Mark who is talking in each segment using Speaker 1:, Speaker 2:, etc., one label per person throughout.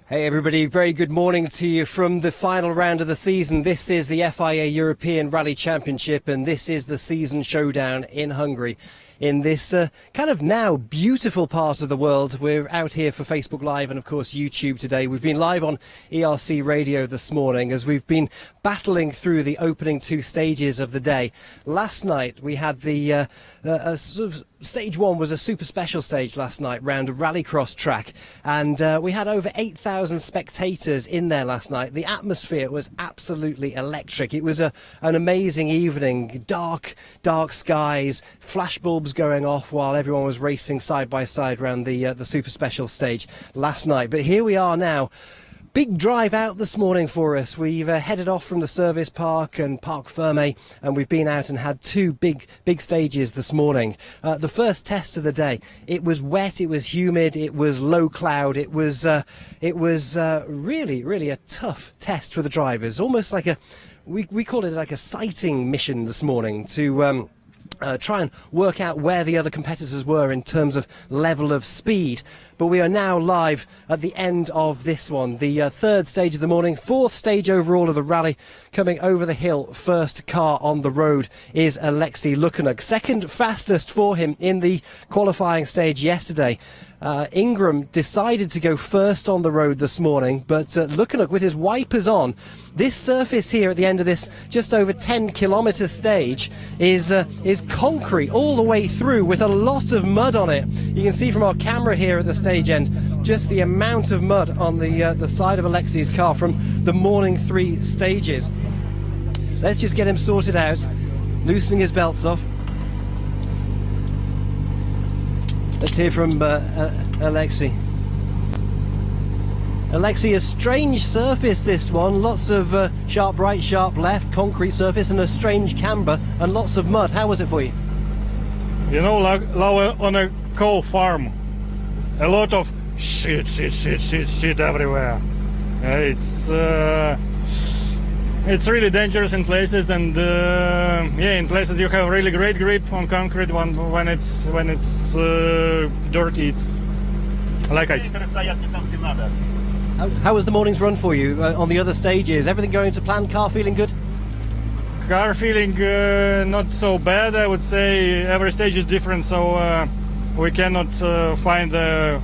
Speaker 1: Hey everybody, very good morning to you from the final round of the season. This is the FIA European Rally Championship and this is the season showdown in Hungary. In this kind of now beautiful part of the world. We're out here for Facebook Live and of course YouTube today. We've been live on ERC Radio this morning as we've been battling through the opening two stages of the day. Last night we had the sort of stage one was a super special stage last night round a rallycross track, and we had over 8,000 spectators in there last night. The atmosphere was absolutely electric. It was an amazing evening. Dark skies, flashbulbs going off while everyone was racing side by side around the super special stage last night. But here we are now. Big drive out this morning for us. We've headed off from the service park and Park Ferme, and we've been out and had two big stages this morning. The first test of the day, it was wet, it was humid, it was low cloud, it was really a tough test for the drivers. Almost like we called it like a sighting mission this morning to try and work out where the other competitors were in terms of level of speed. But we are now live at the end of this one, the third stage of the morning, fourth stage overall of the rally. Coming over the hill, first car on the road is Alexei Lukanuk. Second fastest for him in the qualifying stage yesterday. Ingram decided to go first on the road this morning, but Lukanuk with his wipers on. This surface here at the end of this just over 10-kilometre stage is concrete all the way through with a lot of mud on it. You can see from our camera here at the stage end just the amount of mud on the side of Alexei's car from the morning three stages. Let's just get him sorted out, loosening his belts off. Let's hear from Alexei. Alexei, a strange surface this one, lots of sharp right, sharp left, concrete surface and a strange camber and lots of mud. How was it for you?
Speaker 2: You know, like on a coal farm, a lot of shit everywhere. It's really dangerous in places, and in places you have really great grip on concrete. When it's dirty, it's like ice.
Speaker 1: How was the morning's run for you on the other stages? Everything going to plan? Car feeling good?
Speaker 2: Car feeling not so bad, I would say. Every stage is different, so we cannot find a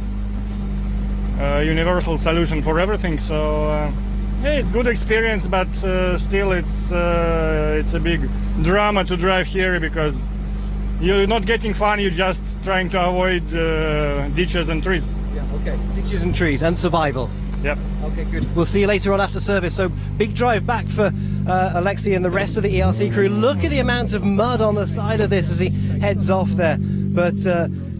Speaker 2: universal solution for everything. So. It's good experience, but still it's a big drama to drive here because you're not getting fun, you're just trying to avoid ditches and trees.
Speaker 1: Yeah, okay. Ditches and trees and survival.
Speaker 2: Yep.
Speaker 1: Okay, good. We'll see you later on after service. So big drive back for Alexei and the rest of the ERC crew. Look at the amount of mud on the side of this as he heads off there. But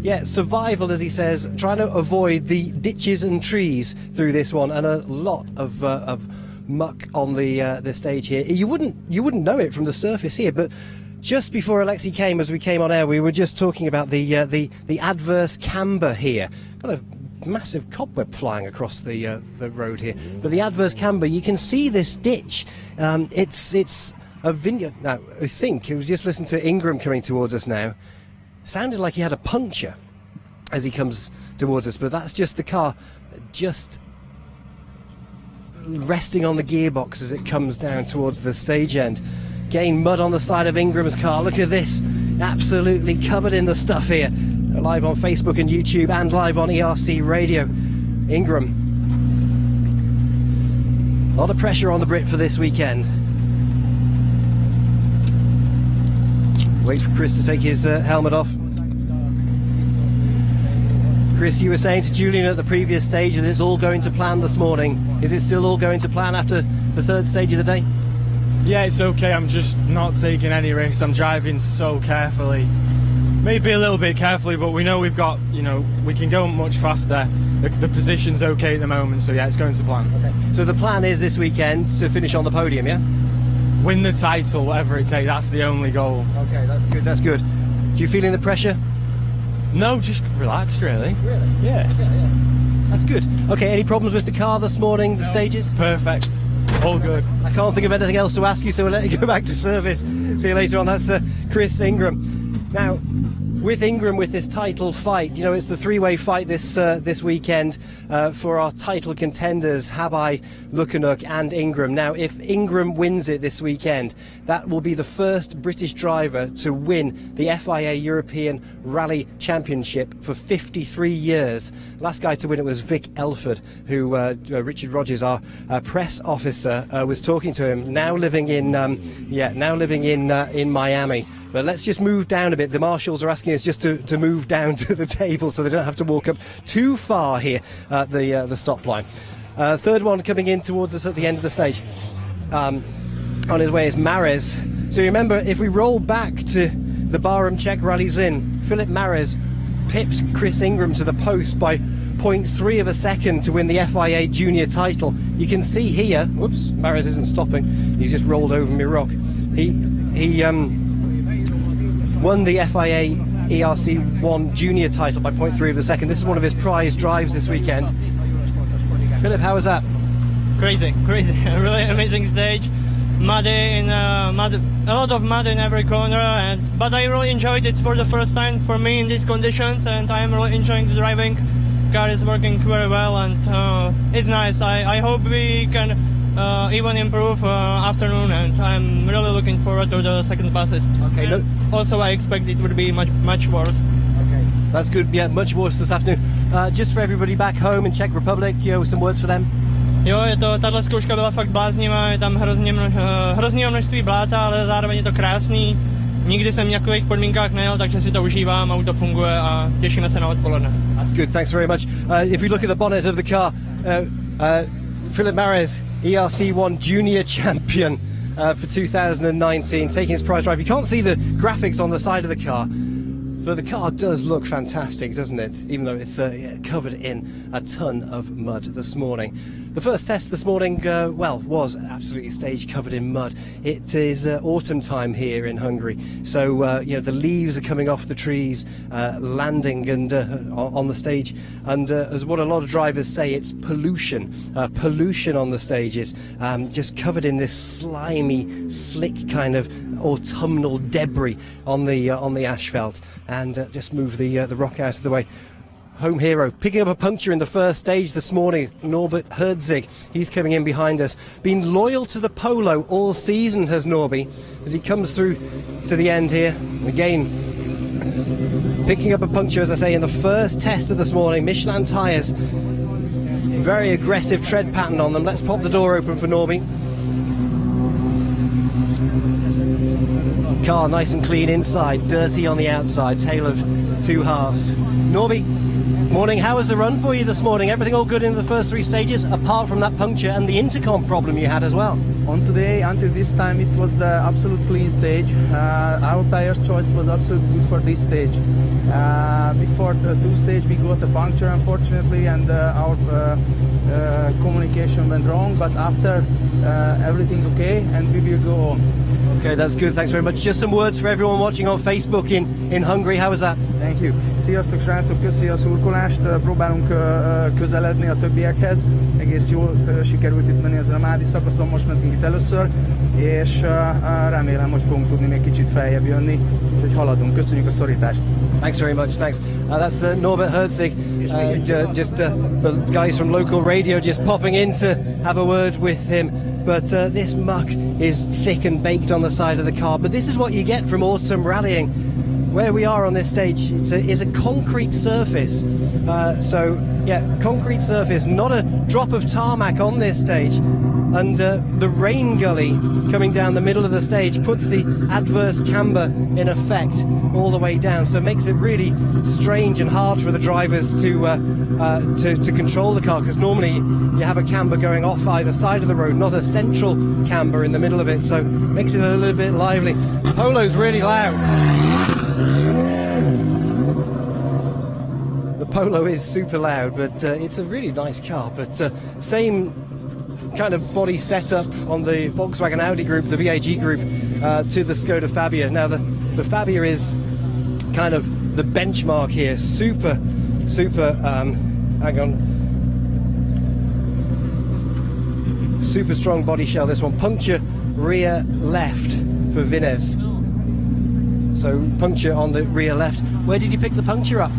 Speaker 1: yeah, survival, as he says, trying to avoid the ditches and trees through this one, and a lot of muck on the stage here. You wouldn't know it from the surface here, but just before Alexei came, as we came on air, we were just talking about the adverse camber here. Got a massive cobweb flying across the road here, but the adverse camber, you can see this ditch. It's a vineyard. Now, I think it was just listening to Ingram coming towards us now. Sounded like he had a puncture as he comes towards us, but that's just the car just resting on the gearbox as it comes down towards the stage end. Getting mud on the side of Ingram's car. Look at this, absolutely covered in the stuff here. Live on Facebook and YouTube and live on ERC Radio. Ingram, a lot of pressure on the Brit for this weekend. Wait for Chris to take his helmet off. Chris, you were saying to Julian at the previous stage that it's all going to plan this morning. Is it still all going to plan after the third stage of the day?
Speaker 3: Yeah, it's okay. I'm just not taking any risks. I'm driving so carefully. Maybe a little bit carefully, but we know we've got, we can go much faster. The position's okay at the moment, so yeah, it's going to plan.
Speaker 1: Okay. So the plan is this weekend to finish on the podium, yeah?
Speaker 3: Win the title, whatever it takes. That's the only goal.
Speaker 1: Okay, that's good. That's good. Do you feeling the pressure?
Speaker 3: No, just relaxed, really.
Speaker 1: Really?
Speaker 3: Yeah.
Speaker 1: That's good. Okay, any problems with the car this morning, the stages?
Speaker 3: Perfect. All good.
Speaker 1: I can't think of anything else to ask you, so we'll let you go back to service. See you later on. That's Chris Ingram. Now, with Ingram with this title fight. You know, it's the three-way fight this weekend for our title contenders, Habai, Lukhanuk and Ingram. Now, if Ingram wins it this weekend, that will be the first British driver to win the FIA European Rally Championship for 53 years. Last guy to win it was Vic Elford, who Richard Rogers, our press officer, was talking to him. Now living in Miami. But let's just move down a bit. The marshals are asking us just to move down to the table so they don't have to walk up too far here at the stop line. Third one coming in towards us at the end of the stage. On his way is Mares. So you remember, if we roll back to the Barham Czech Rally's in, Philip Mares pipped Chris Ingram to the post by 0.3 of a second to win the FIA junior title. You can see here, whoops, Mares isn't stopping, he's just rolled over me rock. He won the FIA ERC 1 junior title by 0.3 of a second. This is one of his prize drives this weekend. Philip, how was that?
Speaker 4: Crazy, a really amazing stage. Muddy in a lot of mud in every corner, but I really enjoyed it for the first time for me in these conditions, and I am really enjoying the driving. Car is working very well, and it's nice. I hope we can even improve afternoon, and I'm really looking forward to the second passes.
Speaker 1: Okay. Look.
Speaker 4: Also, I expect it would be much worse.
Speaker 1: Okay, that's good. Yeah, much worse this afternoon. Just for everybody back home in Czech Republic, some words for them.
Speaker 4: Jo, tato zkouška byla fakt bláznivá, je tam hrozně množství bláta, ale zároveň je to krásný. Nikdy jsem v takových podmínkách nejel, takže si to užívám, auto funguje a těšíme se na odpoledne.
Speaker 1: That's good, thanks very much. If you look at the bonnet of the car, Philip Mares, ERC1 Junior Champion for 2019, taking his prize drive. You can't see the graphics on the side of the car, but the car does look fantastic, doesn't it? Even though it's covered in a ton of mud this morning. The first test this morning, was absolutely stage covered in mud. It is autumn time here in Hungary, so the leaves are coming off the trees, landing and on the stage. And as what a lot of drivers say, it's pollution on the stages, just covered in this slimy, slick kind of autumnal debris on the asphalt. And just move the rock out of the way. Home hero picking up a puncture in the first stage this morning, Norbert Herzig. He's coming in behind us. Been loyal to the Polo all season, has Norby, as he comes through to the end here. Again, picking up a puncture, as I say, in the first test of this morning. Michelin tyres, very aggressive tread pattern on them. Let's pop the door open for Norby. Car nice and clean inside, dirty on the outside, tale of two halves. Norby, morning, how was the run for you this morning? Everything all good in the first three stages, apart from that puncture and the intercom problem you had as well?
Speaker 5: On today, until this time, it was the absolute clean stage. Our tires choice was absolutely good for this stage. Before the two stage, we got a puncture, unfortunately, and our communication went wrong, but after everything okay, and we will go on.
Speaker 1: Okay, that's good, thanks very much. Just some words for everyone watching on Facebook in Hungary, how was that?
Speaker 5: Thank you. Sziasztok srácok, köszi a szurkolást, próbálunk közeledni a többiekhez. Egész jól sikerült itt menni ezen a mádi szakaszon, most mentünk itt először, és remélem, hogy fogunk tudni még kicsit feljebb jönni, úgyhogy haladunk. Köszönjük a szorítást.
Speaker 1: Thanks very much, thanks. That's Norbert Herzig, just the guys from local radio just popping in to have a word with him. But this muck is thick and baked on the side of the car. But this is what you get from autumn rallying. Where we are on this stage, it's a concrete surface. Concrete surface, not a drop of tarmac on this stage. And the rain gully coming down the middle of the stage puts the adverse camber in effect all the way down. So it makes it really strange and hard for the drivers to control the car, because normally you have a camber going off either side of the road, not a central camber in the middle of it. So it makes it a little bit lively. Polo's really loud. The Polo is super loud, but it's a really nice car. But same kind of body setup on the Volkswagen Audi group, the VAG group, to the Skoda Fabia. Now the Fabia is kind of the benchmark here. Super, hang on. Super strong body shell, this one. Puncture rear left for Vinez. So puncture on the rear left. Where did you pick the puncture up?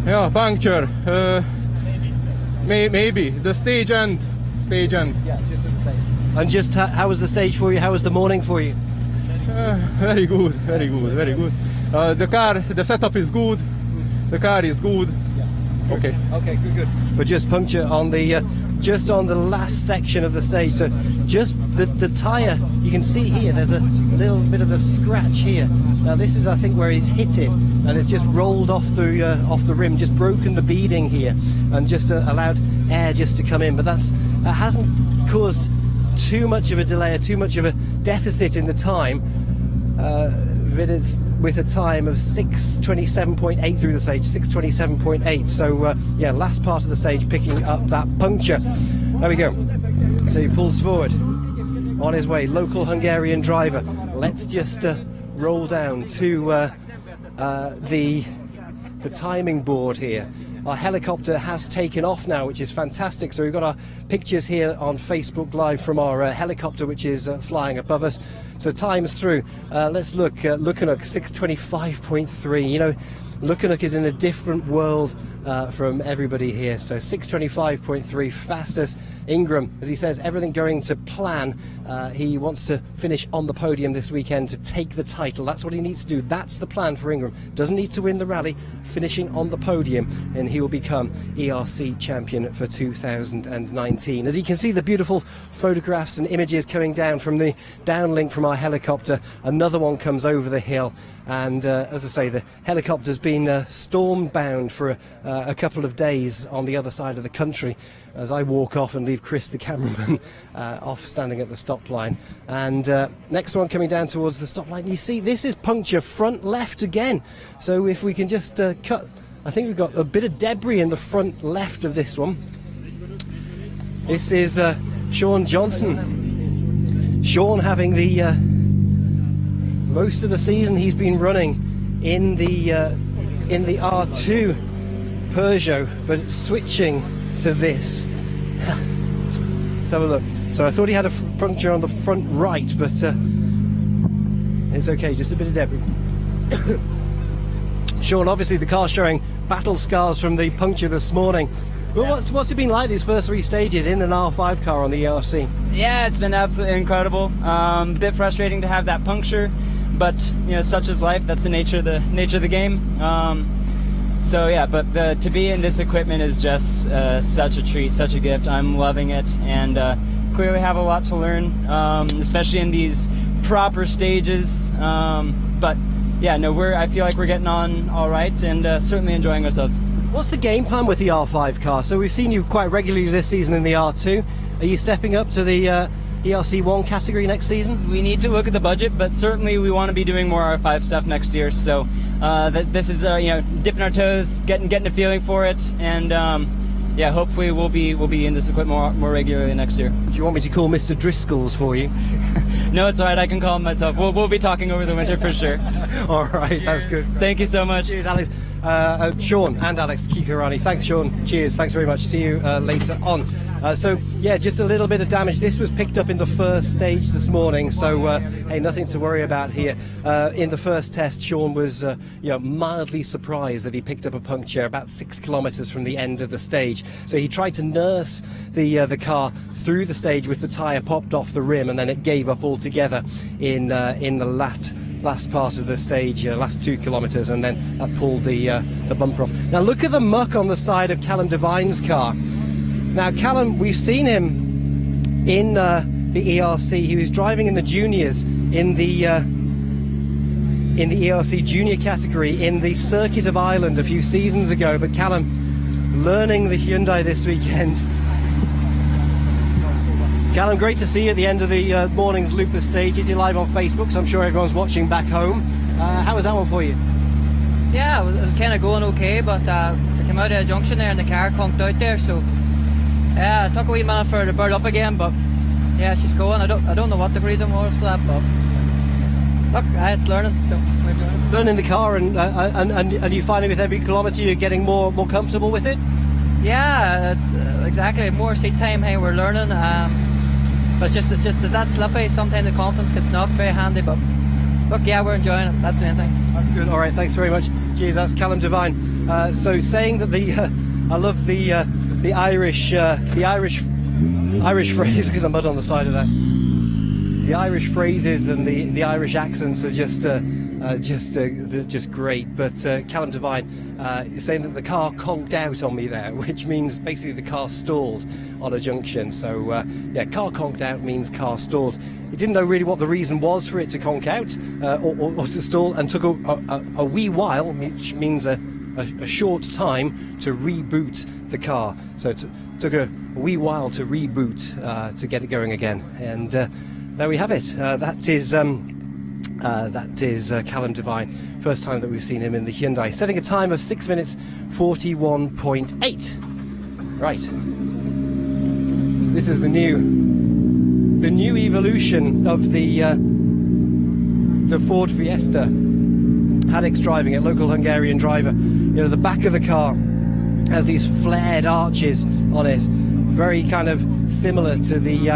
Speaker 6: Yeah, puncture. Maybe the stage end. Stage end.
Speaker 1: Yeah, just at the stage. And just how was the stage for you? How was the morning for you?
Speaker 6: Very good, very good, very good. The car, the setup is good. The car is good. Yeah. Okay.
Speaker 1: Okay, good. But just puncture on the just on the last section of the stage. So just the tyre, you can see here. There's a little bit of a scratch here. Now this is, I think, where he's hit it, and it's just rolled off the rim, just broken the beading here, and just allowed air just to come in. But that hasn't caused too much of a delay or too much of a deficit in the time. With a time of 6:27.8 through the stage, 6:27.8. So yeah, last part of the stage picking up that puncture. There we go. So he pulls forward on his way. Local Hungarian driver. Let's just roll down to the timing board here. Our helicopter has taken off now, which is fantastic. So we've got our pictures here on Facebook Live from our helicopter, which is flying above us. So time's through. Let's look. Lukanuk 6:25.3. You know, Lukanuk is in a different world from everybody here. So 6:25.3, fastest. Ingram, as he says, everything going to plan. He wants to finish on the podium this weekend to take the title. That's what he needs to do. That's the plan for Ingram. Doesn't need to win the rally, finishing on the podium, and he will become ERC champion for 2019. As you can see, the beautiful photographs and images coming down from the downlink from our helicopter. Another one comes over the hill, and as I say, the helicopter's been storm bound for a couple of days on the other side of the country, as I walk off and leave Chris, the cameraman, off standing at the stop line. And next one coming down towards the stop line. You see, this is puncture front left again. So if we can just cut, I think we've got a bit of debris in the front left of this one. This is Sean Johnson. Sean having the most of the season he's been running in the R2 Peugeot, but switching to this. Let's have a look. So I thought he had a puncture on the front right, but it's okay, just a bit of debris. Sean, obviously the car showing battle scars from the puncture this morning. But what's it been like these first three stages in an R5 car on the ERC?
Speaker 7: Yeah, it's been absolutely incredible. A bit frustrating to have that puncture, but you know, such is life. That's the nature of the game. So yeah, but to be in this equipment is just such a treat, such a gift. I'm loving it, and clearly have a lot to learn, especially in these proper stages. But yeah, no, I feel like we're getting on all right, and certainly enjoying ourselves.
Speaker 1: What's the game plan with the R5 car? So we've seen you quite regularly this season in the R2. Are you stepping up to the ERC1 category next season?
Speaker 7: We need to look at the budget, but certainly we want to be doing more R5 stuff next year. So this is you know, dipping our toes, getting a feeling for it, and yeah, hopefully we'll be in this equipment more regularly next year.
Speaker 1: Do you want me to call Mr. Driscoll's for you?
Speaker 7: No, it's all right. I can call him myself. We'll be talking over the winter for sure.
Speaker 1: All right, cheers. That's good.
Speaker 7: Thank you so much.
Speaker 1: Cheers, Alex. Sean and Alex Kikurani. Thanks, Sean. Cheers. Thanks very much. See you later on. So yeah, just a little bit of damage. This was picked up in the first stage this morning, so hey, nothing to worry about here. In the first test, Sean was you know, mildly surprised that he picked up a puncture about 6 kilometers from the end of the stage. So he tried to nurse the car through the stage with the tyre popped off the rim, and then it gave up altogether in the last part of the stage, last 2 kilometers, and then that pulled the bumper off. Now look at the muck on the side of Callum Devine's car. Now Callum, we've seen him in the ERC. He was driving in the juniors in the ERC junior category in the Circuit of Ireland a few seasons ago. But Callum learning the Hyundai this weekend. Callum, great to see you at the end of the morning's loopless stages. You're live on Facebook, so I'm sure everyone's watching back home. How was that one for you?
Speaker 8: Yeah, it was kind of going okay, but I came out of a junction there and the car conked out there, so yeah, it took a wee minute for her to burn up again, but yeah, she's going. I don't know what the reason was for that, but look, it's learning, so we're
Speaker 1: learning the car, and you finding with every kilometre you're getting more comfortable with it?
Speaker 8: Yeah, it's exactly more seat time. Hey, we're learning, but it's just that slippy. Sometimes the confidence gets knocked. Very handy, but look, yeah, we're enjoying it. That's the main thing.
Speaker 1: That's good. All right, thanks very much. Cheers. That's Callum Devine. So saying that I love the Irish phrase. Look at the mud on the side of that. The Irish phrases and the Irish accents are just great. But Callum Devine is saying that the car conked out on me there, which means basically the car stalled on a junction. So yeah, car conked out means car stalled. He didn't know really what the reason was for it to conk out or to stall, and took a wee while, which means a short time to reboot the car. So it took a wee while to reboot to get it going again. And there we have it. That is Callum Devine. First time that we've seen him in the Hyundai, setting a time of 6 minutes 41.8. Right. This is the new evolution of the Ford Fiesta. Haddock's driving it, local Hungarian driver. You know, the back of the car has these flared arches on it, very kind of similar to the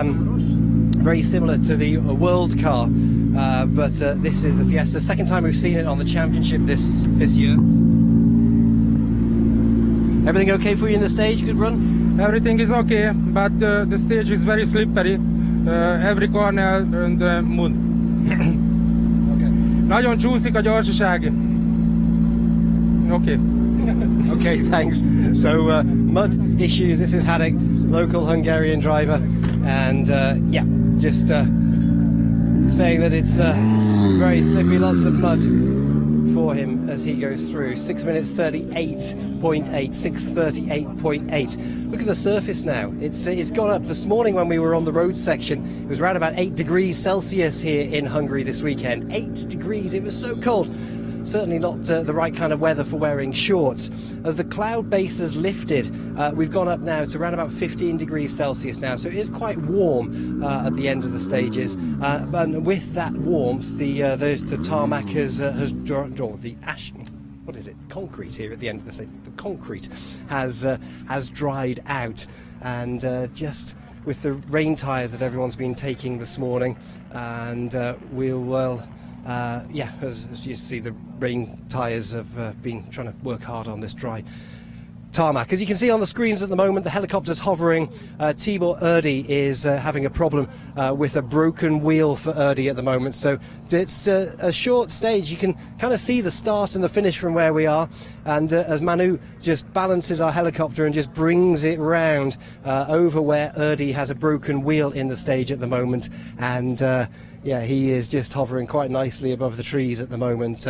Speaker 1: World car. But this is the Fiesta. Second time we've seen it on the championship this year. Everything okay for you in the stage? Good run?
Speaker 9: Everything is okay, but the stage is very slippery. Every corner and mud.
Speaker 1: Okay.
Speaker 9: Nagyon csúszik a gyorsaság. Okay.
Speaker 1: Okay, thanks. So mud issues. This is Haddock, local Hungarian driver, and yeah, just saying that it's very slippy, lots of mud for him as he goes through. 6 minutes 38.8, 6:38.8. Look at the surface now. It's gone up. This morning when we were on the road section, it was around about 8 degrees Celsius here in Hungary this weekend. 8 degrees. It was so cold. Certainly not the right kind of weather for wearing shorts. As the cloud base has lifted, we've gone up now to around about 15 degrees Celsius now, so it is quite warm at the end of the stages. And with that warmth, the tarmac has drawn the ash. What is it? Concrete here at the end of the stage. The concrete has dried out, and just with the rain tyres that everyone's been taking this morning, and yeah, as you see, the rain tyres have been trying to work hard on this dry tarmac. As you can see on the screens at the moment, the helicopter's hovering. Tibor Erdi is having a problem with a broken wheel for Erdi at the moment. So it's a short stage. You can kind of see the start and the finish from where we are. And as Manu just balances our helicopter and just brings it round over where Erdi has a broken wheel in the stage at the moment. And yeah, he is just hovering quite nicely above the trees at the moment.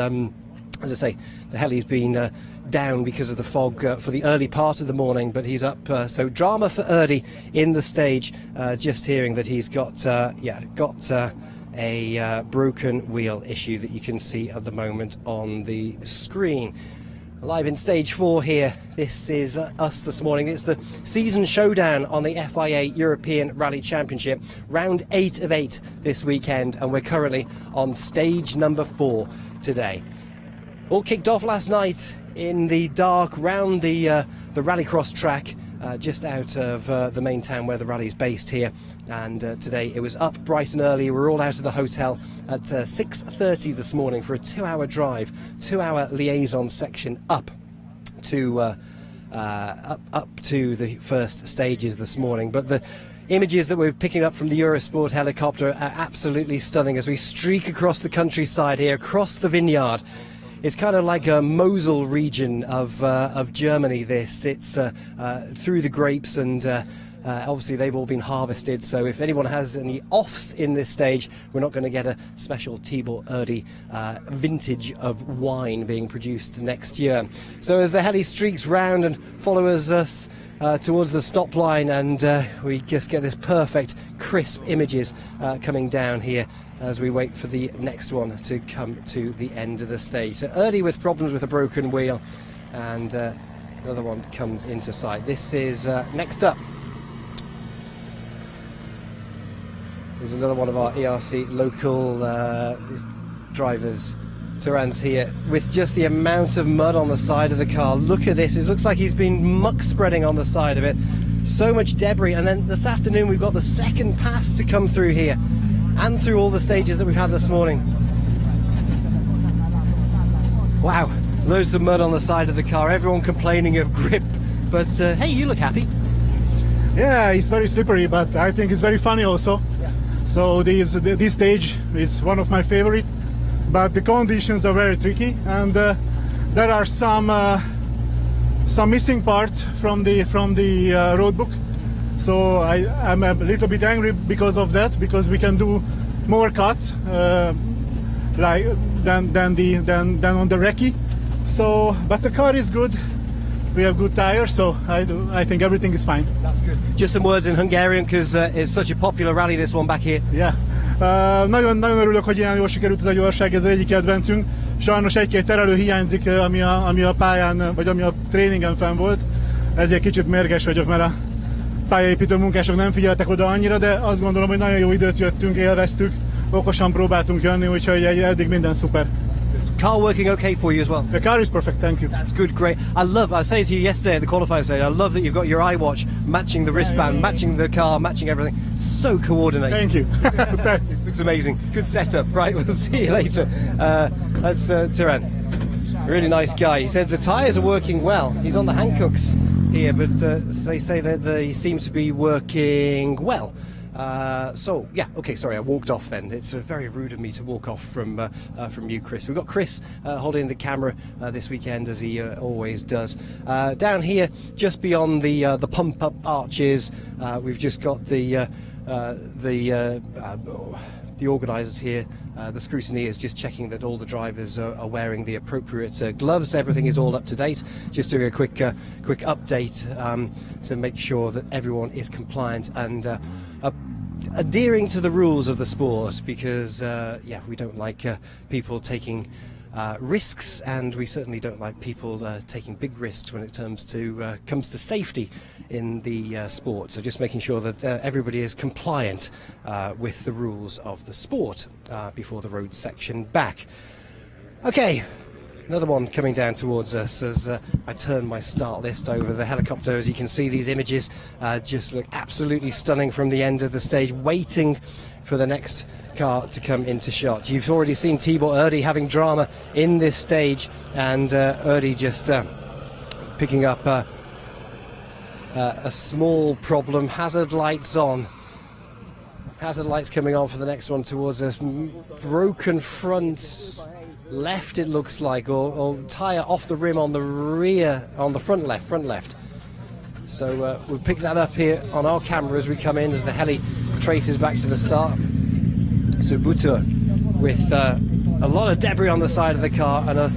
Speaker 1: As I say, the heli's been down because of the fog for the early part of the morning, but he's up. So drama for Erdi in the stage. Just hearing that he's got a broken wheel issue that you can see at the moment on the screen. Live in stage 4 here. This is us this morning. It's the season showdown on the FIA European Rally Championship, round 8 of 8 this weekend, and we're currently on stage number 4 today. All kicked off last night in the dark round the rallycross track just out of the main town where the rally is based here, and today it was up bright and early. We were all out of the hotel at 6:30 this morning for a 2-hour drive, 2-hour liaison section up to the first stages this morning. But the images that we're picking up from the Eurosport helicopter are absolutely stunning as we streak across the countryside here, across the vineyard. It's kind of like a Mosel region of Germany. It's through the grapes, and obviously they've all been harvested. So if anyone has any offs in this stage, we're not going to get a special Tibor Erdi vintage of wine being produced next year. So as the heli streaks round and follows us towards the stop line, and we just get this perfect crisp images coming down here as we wait for the next one to come to the end of the stage. So Erdi with problems with a broken wheel, and another one comes into sight. This is next up. There's another one of our ERC local drivers. Turan's here with just the amount of mud on the side of the car. Look at this. It looks like he's been muck spreading on the side of it. So much debris. And then this afternoon we've got the second pass to come through here, and through all the stages that we've had this morning. Wow, loads of mud on the side of the car, everyone complaining of grip, but hey, you look happy.
Speaker 10: Yeah, it's very slippery, but I think it's very funny also.
Speaker 1: Yeah.
Speaker 10: So this stage is one of my favorite, but the conditions are very tricky, and there are some missing parts from the road book. So I'm a little bit angry because of that, because we can do more cuts like than on the recce. So, but the car is good. We have good tires, so I think everything is fine.
Speaker 1: That's good. Just some words in Hungarian, because it's such a popular rally, this one back here.
Speaker 10: Yeah. Nagyon örülök, hogy ilyen jól sikerült ez a gyorság, ez egyik kedvencünk. Sajnos egy-két terelő hiányzik, ami a pályán, vagy ami a tréningen fenn volt. Ezért kicsit mérges vagyok, mert a pályaépítő munkások nem figyeltek oda annyira, de azt gondolom, hogy nagyon jó időt jöttünk, élveztük, okosan próbáltunk jönni, úgyhogy eddig minden szuper.
Speaker 1: Car working okay for you as well?
Speaker 10: The car is perfect, thank you.
Speaker 1: That's good, great. I was saying to you yesterday at the qualifying stage, I love that you've got your iWatch matching the wristband, matching the car, matching everything. So coordinated.
Speaker 10: Thank you. Thank you.
Speaker 1: Looks amazing. Good setup. Right, we'll see you later. That's Turan. Really nice guy. He said the tyres are working well. He's on the Hankooks here, but they say that they seem to be working well. So yeah, okay, sorry, I walked off then. It's very rude of me to walk off from you, Chris. We've got Chris holding the camera this weekend, as he always does. Down here, just beyond the pump-up arches, we've just got the organisers here, the scrutineers, just checking that all the drivers are wearing the appropriate gloves. Everything is all up to date. Just doing a quick update to make sure that everyone is compliant and adhering to the rules of the sport, because yeah, we don't like people taking risks, and we certainly don't like people taking big risks when it comes to safety in the sport. So just making sure that everybody is compliant with the rules of the sport before the road section back. Okay, another one coming down towards us as I turn my start list over the helicopter. As you can see, these images just look absolutely stunning from the end of the stage, waiting for the next car to come into shot. You've already seen Tibor Erdi having drama in this stage, and Erdi just picking up a small problem. Hazard lights on. Hazard lights coming on for the next one towards us. Broken front left, it looks like, or tyre off the rim on the rear, on the front left. So we'll pick that up here on our camera as we come in, as the heli traces back to the start. So Butur with a lot of debris on the side of the car, and a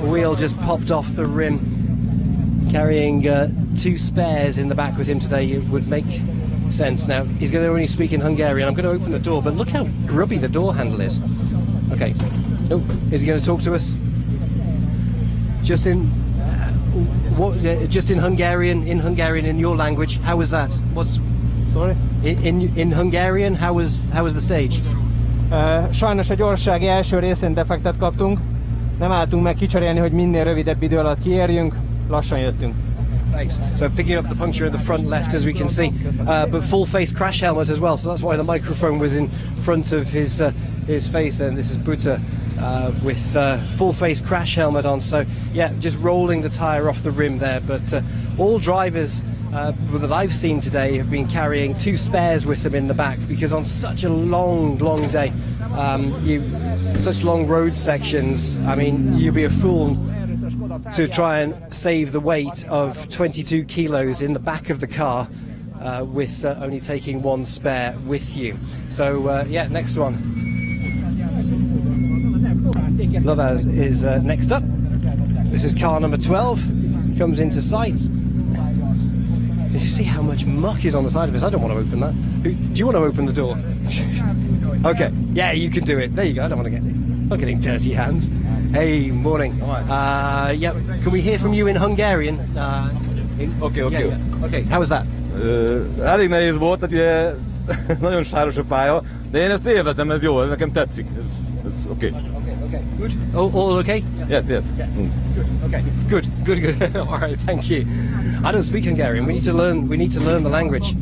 Speaker 1: wheel just popped off the rim, carrying two spares in the back with him today. It would make sense. Now he's going to only speak in Hungarian. I'm going to open the door, but look how grubby the door handle is. Okay. Oh, is he going to talk to us? Just in Hungarian, in your language. How was that?
Speaker 5: Sorry?
Speaker 1: In Hungarian, how was the stage?
Speaker 5: Sajnos a gyorsági első részén defektet kaptunk. Nem álltunk meg kicserélni, hogy minél rövidebb idő alatt kiérjünk. Lassan jöttünk.
Speaker 1: Thanks. So picking up the puncture in the front left, as we can see, but full face crash helmet as well. So that's why the microphone was in front of his face. Then this is Buta with full face crash helmet on. So yeah, just rolling the tyre off the rim there. But all drivers that I've seen today have been carrying two spares with them in the back, because on such a long day, such long road sections, I mean, you'd be a fool to try and save the weight of 22 kilos in the back of the car with only taking one spare with you. So yeah, next one. Lovaz is next up. This is car number 12, comes into sight. Did you see how much muck is on the side of this? I don't want to open that. Do you want to open the door? Okay, yeah, you can do it. There you go. I don't want to get... Not getting dirty hands. Hey, morning. Yeah, can we hear from you in Hungarian?
Speaker 11: Okay.
Speaker 1: Yeah. Okay, how was that?
Speaker 11: Elég nehéz volt, tehát ugye nagyon sáros a pálya, de én ezt élvezem, ez jó, ez nekem tetszik. Ez okay.
Speaker 1: Okay. Good. All okay?
Speaker 11: Yes.
Speaker 1: Good. Okay. Good. All right. Thank you. I don't speak Hungarian. We need to learn the language.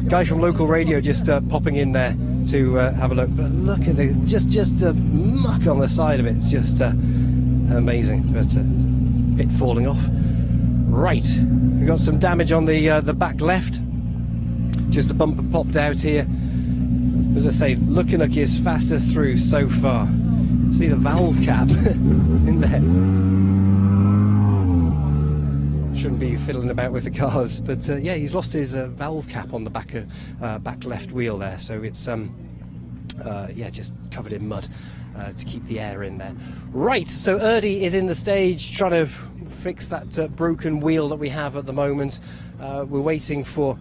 Speaker 1: Guy from local radio just popping in there to have a look. But look at the just muck on the side of it. It's just amazing, but bit falling off. Right, we've got some damage on the back left. Just the bumper popped out here. As I say, Lukinak is fastest through so far. See the valve cap in there. Shouldn't be fiddling about with the cars, but yeah, he's lost his valve cap on the back left wheel there, so it's yeah, just covered in mud to keep the air in there. Right, so Erdi is in the stage trying to fix that broken wheel that we have at the moment. We're waiting for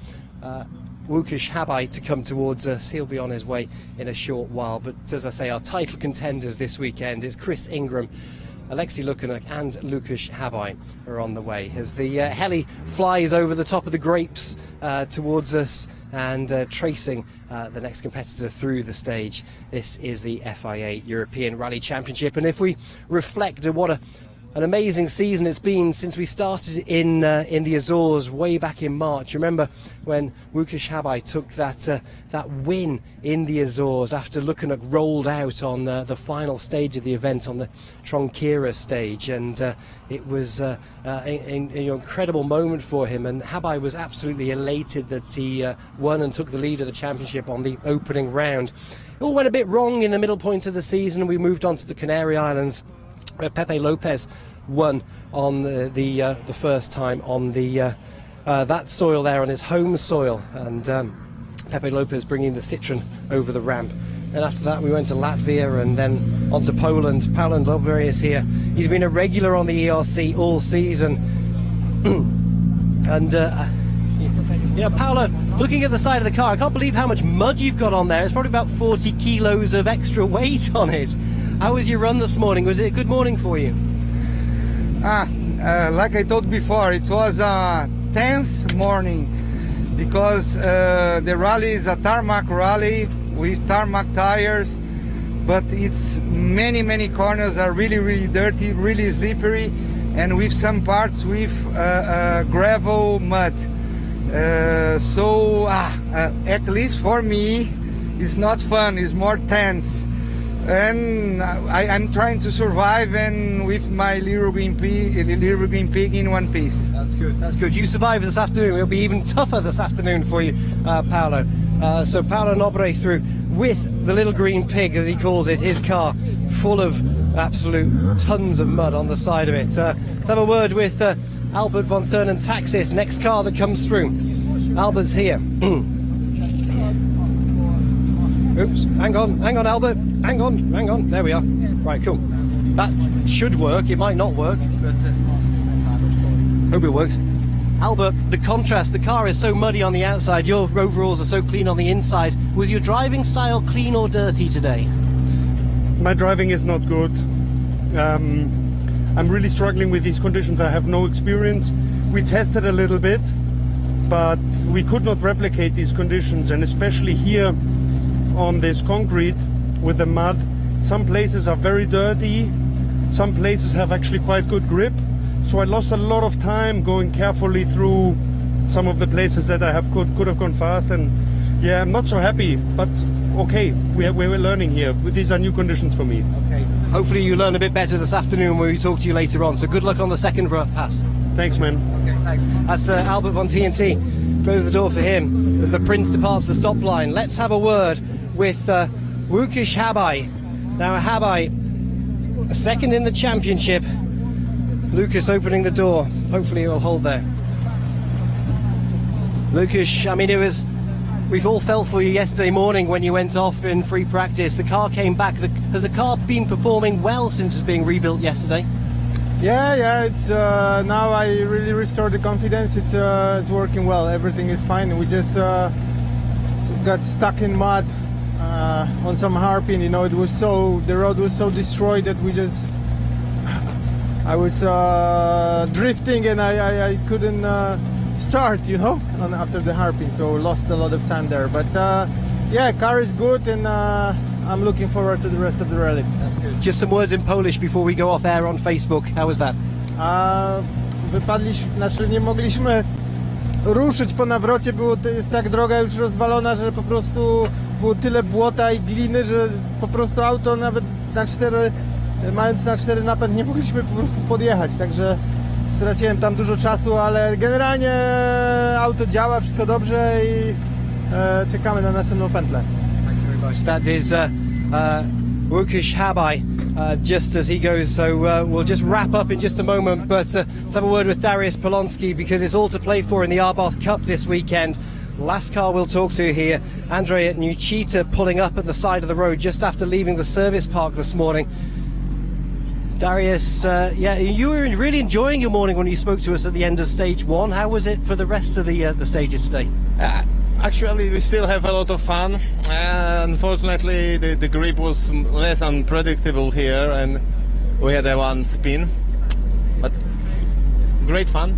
Speaker 1: Łukasz Habaj to come towards us. He'll be on his way in a short while, but as I say, our title contenders this weekend is Chris Ingram, Alexei Lukinak and Łukasz Habaj are on the way as the heli flies over the top of the grapes towards us and tracing the next competitor through the stage. This is the FIA European Rally Championship, and if we reflect on what an amazing season it's been since we started in the Azores way back in March. Remember when Łukasz Habaj took that win in the Azores after Lukinak rolled out on the final stage of the event on the Tronqueira stage, and it was an incredible moment for him, and Habaj was absolutely elated that he won and took the lead of the championship on the opening round. It all went a bit wrong in the middle point of the season, and we moved on to the Canary Islands, where Pepe Lopez won on the first time on the that soil there, on his home soil, and Pepe Lopez bringing the Citroen over the ramp. And after that we went to Latvia and then on to Poland. Paolo Lobber is here. He's been a regular on the ERC all season. And yeah, Paolo, looking at the side of the car, I can't believe how much mud you've got on there. It's probably about 40 kilos of extra weight on it. How was your run this morning? Was it a good morning for you?
Speaker 12: Like I told before, it was a tense morning because the rally is a tarmac rally with tarmac tires, but it's many corners are really dirty, really slippery, and with some parts with gravel mud. So at least for me, it's not fun, it's more tense. And I'm trying to survive, and with my little green pig in one piece.
Speaker 1: That's good. That's good. You survived this afternoon. It'll be even tougher this afternoon for you, Paolo. So Paolo Nobre through with the little green pig, as he calls it, his car full of absolute tons of mud on the side of it. Let's have a word with Albert von Thurnen Taxis, next car that comes through. Albert's here. Oops, hang on, Albert. Hang on. There we are. Right, cool. That should work. It might not work, but hope it works. Albert, the contrast, the car is so muddy on the outside, your overalls are so clean on the inside. Was your driving style clean or dirty today?
Speaker 13: My driving is not good. I'm really struggling with these conditions. I have no experience. We tested a little bit, but we could not replicate these conditions, and especially here on this concrete with the mud. Some places are very dirty, some places have actually quite good grip, so I lost a lot of time going carefully through some of the places that I could have gone fast, and yeah, I'm not so happy, but okay, we're learning here. These are new conditions for me.
Speaker 1: Okay, hopefully you learn a bit better this afternoon when we talk to you later on, so good luck on the second pass.
Speaker 13: Thanks, man.
Speaker 1: Okay, thanks. That's Albert von TNT. Close the door for him as the Prince departs the stop line. Let's have a word with Łukasz Habaj. Now Habaj, second in the championship. Lucas opening the door. Hopefully he'll hold there. Łukasz, I mean, we've all felt for you yesterday morning when you went off in free practice. The car came back. Has the car been performing well since it's being rebuilt yesterday?
Speaker 14: Yeah, it's now I really restored the confidence. It's working well. Everything is fine. We just got stuck in mud on some hairpin. You know, the road was so destroyed that I was drifting, and I couldn't start. You know, after the hairpin, so lost a lot of time there. But yeah, car is good, and I'm looking forward to the rest of the rally.
Speaker 1: That's good. Just some words in Polish before we go off air on Facebook. How was that?
Speaker 14: Nie mogliśmy ruszyć po nawrocie, jest tak droga już rozwalona, że po prostu było tyle błota i gliny, że po prostu auto nawet na 4 mając na 4 napęd nie mogliśmy po prostu podjechać, także straciłem tam dużo czasu, ale generalnie auto działa, wszystko dobrze i czekamy na następną pętlę.
Speaker 1: Thanks very much. That is Łukasz Habaj, just as he goes, so we'll just wrap up in just a moment, but let's have a word with Dariusz Polonski, because it's all to play for in the Arbath Cup this weekend. Last car we'll talk to here, Andrea Nuchita pulling up at the side of the road just after leaving the service park this morning. Dariusz, yeah, you were really enjoying your morning when you spoke to us at the end of stage 1. How was it for the rest of the stages today?
Speaker 15: Actually, we still have a lot of fun. Unfortunately, the grip was less unpredictable here, and we had a one spin, but great fun.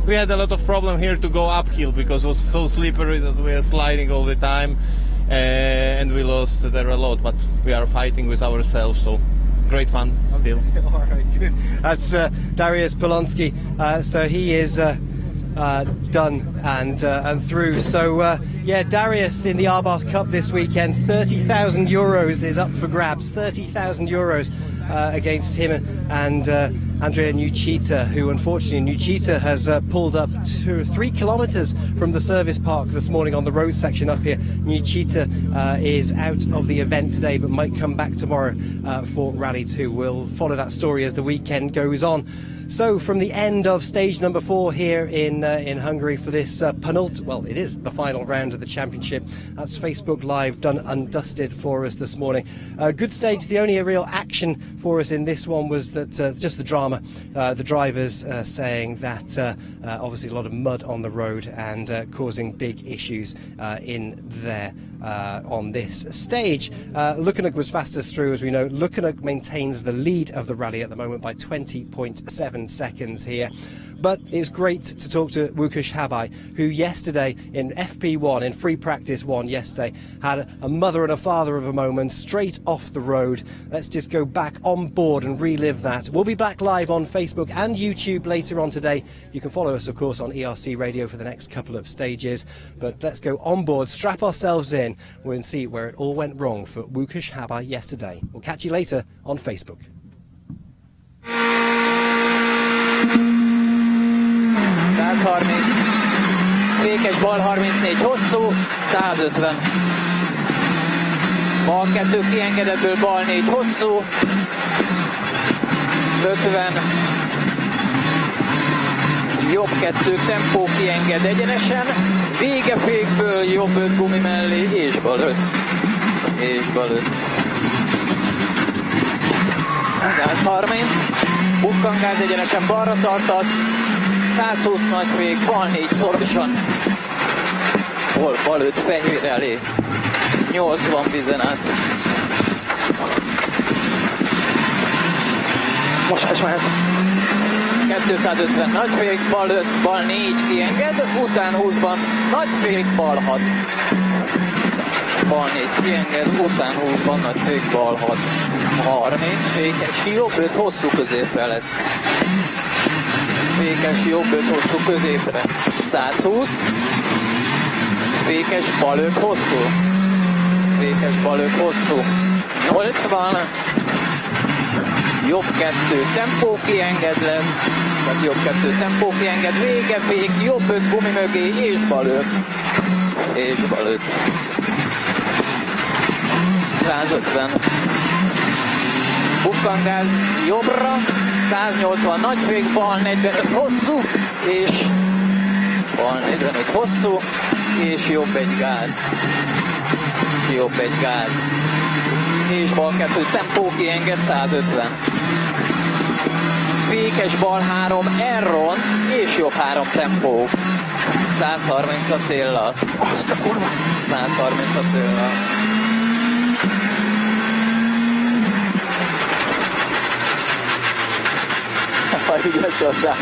Speaker 15: We had a lot of problem here to go uphill because it was so slippery that we were sliding all the time, and we lost there a lot, but we are fighting with ourselves, so great fun still.
Speaker 1: All right, good. That's Dariusz Polonski. So he is done and through. So yeah, Dariusz in the Arbath Cup this weekend, €30,000 is up for grabs. €30,000 against him and Andrea Nuchita, who unfortunately Nuchita has pulled up 3 kilometres from the service park this morning on the road section up here. Nuchita is out of the event today, but might come back tomorrow for Rally 2. We'll follow that story as the weekend goes on. So from the end of stage number 4 here in Hungary for this well, it is the final round of the championship. That's Facebook Live done undusted for us this morning. Good stage. The only real action for us in this one was that just the drama. The drivers saying that obviously a lot of mud on the road and causing big issues in there on this stage. Lukyanuk was fastest through, as we know. Lukyanuk maintains the lead of the rally at the moment by 20.7 seconds here. But it's great to talk to Łukasz Habaj, who yesterday in FP1, in free practice 1 yesterday, had a mother and a father of a moment straight off the road. Let's just go back on board and relive that. We'll be back live on Facebook and YouTube later on today. You can follow us, of course, on ERC Radio for the next couple of stages. But let's go on board, strap ourselves in, and see where it all went wrong for Łukasz Habaj yesterday. We'll catch you later on Facebook.
Speaker 16: 130, fékes bal 34, hosszú, 150. Bal 2 kiengedettből, bal 4, hosszú, 50. Jobb 2, tempó kienged egyenesen, vége fékből, jobb 5 gumi mellé, és bal 5. És bal 5. 130, bukkangáz egyenesen balra tartasz, 120 nagy fék, bal 4 szorosan, bal 5 fehér elé, 80 vizen át. Mosás mehet. 250 nagy fék, bal 5, bal 4 kienged, után 20-ban nagy fék, bal 6. Bal 4 kienged, után 20-ban nagy fék, bal 6. 30, fékes, jobb 5, hosszú középre lesz. Fékes, jobb 5, hosszú középre. 120. Fékes, bal 5, hosszú. Fékes, bal 5, hosszú. 80. Jobb 2, tempó kienged lesz. Tehát jobb 2, tempó kienged. Vége, fék, jobb 5 gumi mögé, és bal 5. És bal 5. 150. Bukkangáz jobbra, 180 nagy fék, bal 45 hosszú, és bal 45 hosszú, és jobb egy gáz. Jobb egy gáz. És bal 2 tempó kienged, 150. Fékes bal 3 elront, és jobb 3 tempó. 130 a céllal. Azt a kurva! 130 a céllal. Ügyes voltál.